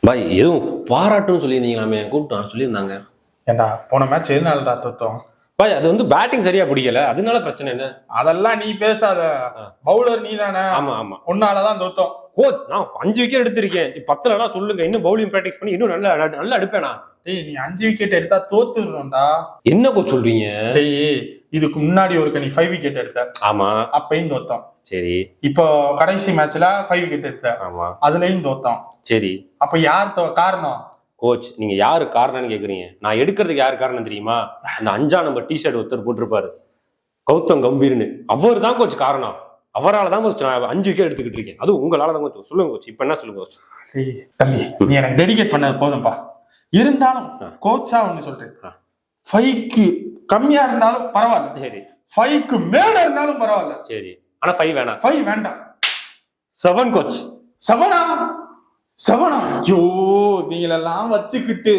பாய் எதுவும் பாராட்டுன்னு சொல்லியிருந்தீங்களாமே கூப்பிட்டு சொல்லியிருந்தாங்க. ஏண்டா போன மேட்ச் எதுனாலடா தோத்தோம்? பாய் அது வந்து பேட்டிங் சரியா பிடிக்கல, அதனால பிரச்சனை என்ன? அதெல்லாம் நீ பேசாத. பவுலர் நீ தானே. ஆமா ஆமா, உன்னாலதான் தோத்தோம். கோச் நான் 5 விக்கெட் எடுத்திருக்கேன், 10லனா சொல்லுங்க, இன்னும் பவுலிங் பிராக்டிஸ் பண்ணி இன்னும் நல்லா நல்லா எடுப்பேனா? டேய் நீ 5 விக்கெட் எடுத்தா தோத்துடுறோம்டா. என்ன கோச் சொல்றீங்க? டேய் இதுக்கு முன்னாடி ஒரு நீ 5 விக்கெட் எடுத்த. ஆமா, அப்பயும் தோத்தோம். சரி. இப்போ கடைசி மேட்ச்ல 5 விக்கெட் எடுத்த. ஆமா, அதுலயும் தோத்தோம். சரி. அப்ப யார் காரணம்? கோச் நீங்க யாரு காரணம்னு கேக்குறீங்க. நான் எடுக்கிறதுக்கு யாரு காரணம் தெரியுமா? அந்த 5ஆம் நம்பர் டிஷர்ட் ஒருத்தர் போட்டிருப்பாரு, கௌதம் கம்பீர்னு, அவர் தான் கோச் காரணம். அவரால் தான் கோச் நான் 5 விக்கெட் எடுத்துக்கிட்டு இருக்கேன். அது உங்களால தான் கோச். சொல்லுங்க கோச், இப்ப என்ன சொல்லுங்க கோச்? தம்பி நீ எனக்கு டெடிகேட் பண்ணது போதும்பா. இருந்தாலும் கோச்சா ஒண்ணு சொல்றேன், 5க்கு கம்மியா இருந்தாலும் பரவாயில்ல, சரி. 5க்கு மேல இருந்தாலும் பரவாயில்ல, சரி. ஆனா 5 வேணாம். 5 வேண்டாம். 7 கோச். 7ஆ? ஐயோ நீங்களெல்லாம் வச்சுக்கிட்டு